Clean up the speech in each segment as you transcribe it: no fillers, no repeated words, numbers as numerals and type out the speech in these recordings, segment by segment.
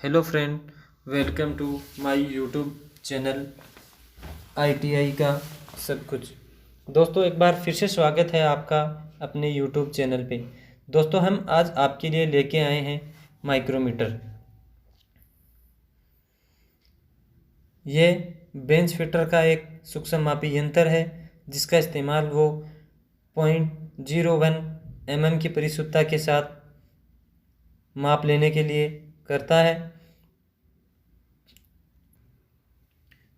Hello friend, welcome to my YouTube channel ITI का सब कुछ। दोस्तों, एक बार फिर से स्वागत है आपका अपने यूट्यूब चैनल पे। दोस्तों, हम आज आपके लिए लेके आए हैं माइक्रोमीटर। ये बेंच फिटर का एक सूक्ष्म मापी यंत्र है जिसका इस्तेमाल वो 0.01 mm की परिशुद्धता के साथ माप लेने के लिए करता है।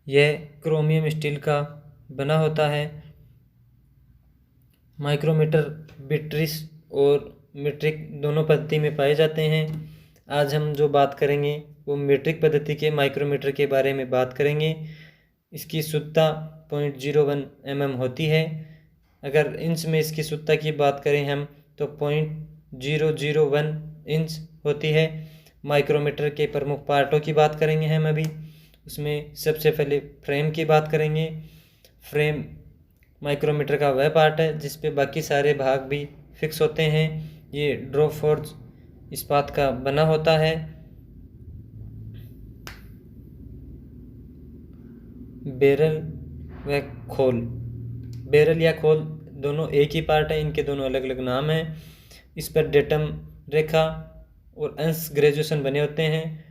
यह क्रोमियम स्टील का बना होता है। माइक्रोमीटर बीट्रिस और मीट्रिक दोनों पद्धति में पाए जाते हैं। आज हम जो बात करेंगे वो मीट्रिक पद्धति के माइक्रोमीटर के बारे में बात करेंगे। इसकी शुद्धता 0.01 mm होती है। अगर इंच में इसकी शुद्धता की बात करें हम तो 0.001 इंच होती है। माइक्रोमीटर के प्रमुख पार्टों की बात करेंगे हम अभी। उसमें सबसे पहले फ्रेम की बात करेंगे। फ्रेम माइक्रोमीटर का वह पार्ट है जिस पे बाकी सारे भाग भी फिक्स होते हैं। ये ड्रॉप फोर्ज इस्पात का बना होता है। बैरल व खोल, बैरल या खोल दोनों एक ही पार्ट है, इनके दोनों अलग अलग नाम हैं। इस पर डेटम रेखा और अंश ग्रेजुएशन बने होते हैं।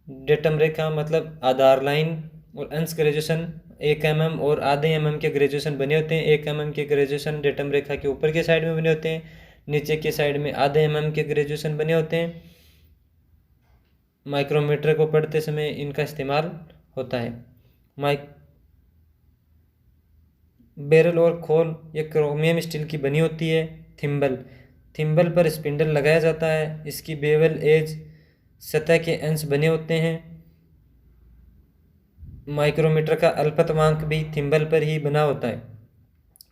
डेटम रेखा मतलब आधार लाइन और अंश ग्रेजुएशन 1 mm और आधे mm के ग्रेजुएशन बने होते हैं। 1 mm के ग्रेजुएशन डेटम रेखा के ऊपर के साइड में बने होते हैं, नीचे के साइड में आधे mm के ग्रेजुएशन बने होते हैं। माइक्रोमीटर को पढ़ते समय इनका इस्तेमाल होता है। बैरल और खोल ये क्रोमियम स्टील की बनी होती है। थिम्बल पर स्पिंडल लगाया जाता है। इसकी बेवल एज सतह के अंश बने होते हैं। माइक्रोमीटर का अल्पतमांक भी थिम्बल पर ही बना होता है।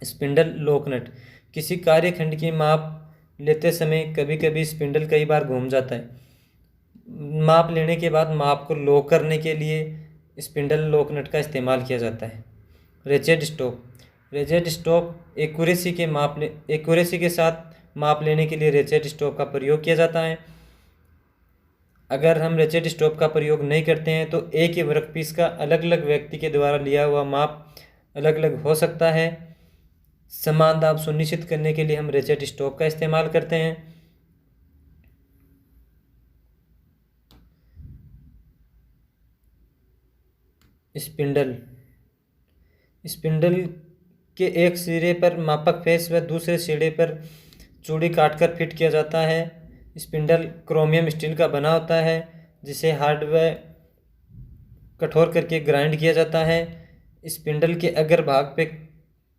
स्पिंडल लॉकनट, किसी कार्यखंड की माप लेते समय कभी कभी स्पिंडल कई बार घूम जाता है। माप लेने के बाद माप को लॉक करने के लिए स्पिंडल लॉकनट का इस्तेमाल किया जाता है। रेचेट स्टॉप एक्यूरेसी के साथ माप लेने के लिए रेचेट स्टॉप का प्रयोग किया जाता है। अगर हम रेचेट स्टॉप का प्रयोग नहीं करते हैं तो एक ही वर्कपीस का अलग अलग व्यक्ति के द्वारा लिया हुआ माप अलग अलग हो सकता है। समान दाब सुनिश्चित करने के लिए हम रेचेट स्टॉप का इस्तेमाल करते हैं। स्पिंडल के एक सिरे पर मापक फेस व दूसरे सिरे पर चूड़ी काटकर फिट किया जाता है। स्पिंडल क्रोमियम स्टील का बना होता है जिसे हार्ड व कठोर करके ग्राइंड किया जाता है। स्पिंडल के अग्र भाग पे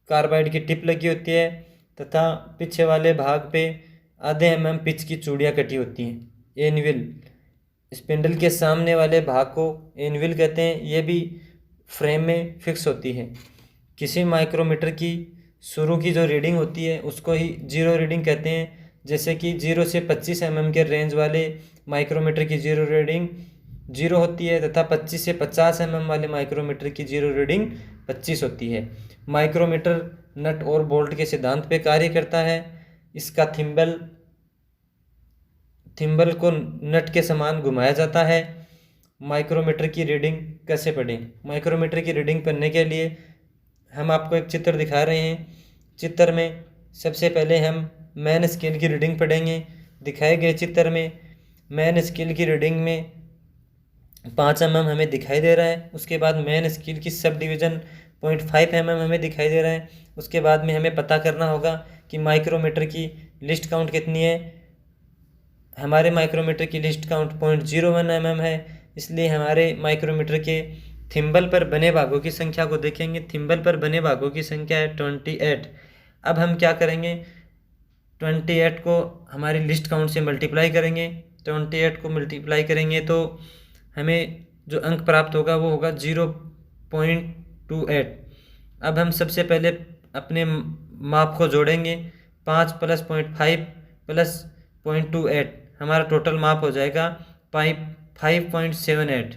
कार्बाइड की टिप लगी होती है तथा पीछे वाले भाग पे आधे mm पिच की चूड़ियाँ कटी होती हैं। एनविल, स्पिंडल के सामने वाले भाग को एनविल कहते हैं। यह भी फ्रेम में फिक्स होती है। किसी माइक्रोमीटर की शुरू की जो रीडिंग होती है उसको ही जीरो रीडिंग कहते हैं। जैसे कि 0 से 25 mm के रेंज वाले माइक्रोमीटर की जीरो रीडिंग 0 होती है तथा 25 से 50 mm वाले माइक्रोमीटर की जीरो रीडिंग 25 होती है। माइक्रोमीटर नट और बोल्ट के सिद्धांत पे कार्य करता है। इसका थिम्बल को नट के समान घुमाया जाता है। माइक्रोमीटर की रीडिंग कैसे पढ़ें? माइक्रोमीटर की रीडिंग पढ़ने के लिए हम आपको एक चित्र दिखा रहे हैं। चित्र में सबसे पहले हम मैन स्केल की रीडिंग पढ़ेंगे। दिखाए गए चित्र में मैन स्केल की रीडिंग में 5 mm हमें दिखाई दे रहा है। उसके बाद मैन स्केल की सब डिवीज़न 0.5 mm हमें दिखाई दे रहा है। उसके बाद में हमें पता करना होगा कि माइक्रोमीटर की लिस्ट काउंट कितनी है। हमारे माइक्रोमीटर की लिस्ट काउंट 0.01 mm है, इसलिए हमारे माइक्रोमीटर के थिम्बल पर बने भागों की संख्या को देखेंगे। थिम्बल पर बने भागों की संख्या है 28। अब हम क्या करेंगे, 28 को हमारी लिस्ट काउंट से मल्टीप्लाई करेंगे। 28 को मल्टीप्लाई करेंगे तो हमें जो अंक प्राप्त होगा वो होगा 0.28। अब हम सबसे पहले अपने माप को जोड़ेंगे। 5 + 0.5 + 0.28 हमारा टोटल माप हो जाएगा 5.78।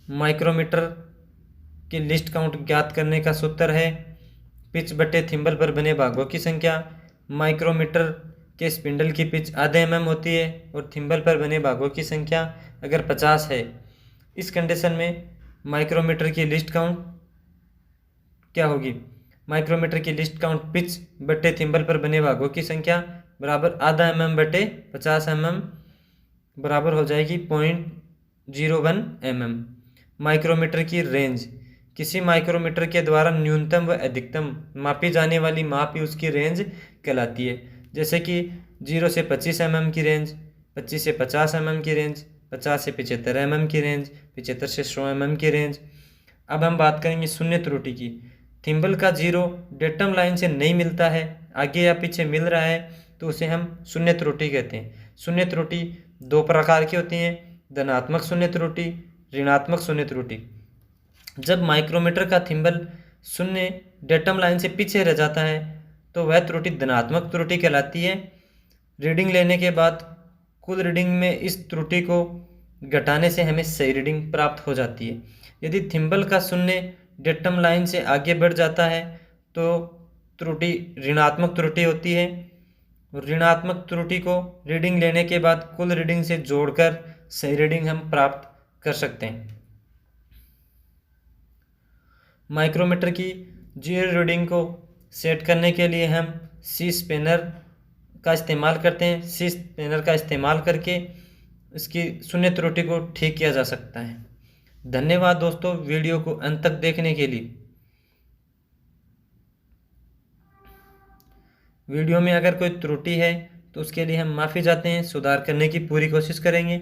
माइक्रोमीटर की लिस्ट काउंट ज्ञात करने का सूत्र है पिच बटे थिम्बल पर बने भागों की संख्या। माइक्रोमीटर कि स्पिंडल की पिच आधे mm होती है और थिम्बल पर बने भागों की संख्या अगर 50 है। इस कंडीशन में माइक्रोमीटर की लिस्ट काउंट क्या होगी? माइक्रोमीटर की लिस्ट काउंट पिच बटे थिम्बल पर बने भागों की संख्या बराबर आधा mm बटे 50 mm बराबर हो जाएगी 0.01 mm। माइक्रोमीटर की रेंज, किसी माइक्रोमीटर के द्वारा न्यूनतम व अधिकतम मापी जाने वाली माप ही उसकी रेंज कहलाती है। जैसे कि 0 से 25 mm की रेंज, 25 से 50 mm की रेंज, 50 से 75 mm की रेंज, 75 से 100 mm की रेंज। अब हम बात करेंगे शून्य त्रुटि की। थिम्बल का जीरो डेटम लाइन से नहीं मिलता है, आगे या पीछे मिल रहा है, तो उसे हम शून्य त्रुटि कहते हैं। शून्य त्रुटि दो प्रकार की होती हैं, धनात्मक शून्य त्रुटि, ऋणात्मक शून्य त्रुटि। जब माइक्रोमीटर का थिम्बल शून्य डेटम लाइन से पीछे रह जाता है तो वह त्रुटि धनात्मक त्रुटि कहलाती है। रीडिंग लेने के बाद कुल रीडिंग में इस त्रुटि को घटाने से हमें सही रीडिंग प्राप्त हो जाती है। यदि थिम्बल का शून्य डेटम लाइन से आगे बढ़ जाता है तो त्रुटि ऋणात्मक त्रुटि होती है। ऋणात्मक त्रुटि को रीडिंग लेने के बाद कुल रीडिंग से जोड़कर सही रीडिंग हम प्राप्त कर सकते हैं। माइक्रोमीटर की जीरो रीडिंग को सेट करने के लिए हम सी स्पेनर का इस्तेमाल करते हैं। सी स्पेनर का इस्तेमाल करके इसकी शून्य त्रुटि को ठीक किया जा सकता है। धन्यवाद दोस्तों, वीडियो को अंत तक देखने के लिए। वीडियो में अगर कोई त्रुटि है तो उसके लिए हम माफ़ी चाहते हैं, सुधार करने की पूरी कोशिश करेंगे।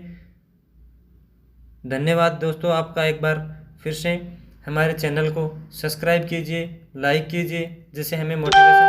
धन्यवाद दोस्तों, आपका एक बार फिर से हमारे चैनल को सब्सक्राइब कीजिए, लाइक कीजिए, जिससे हमें मोटिवेशन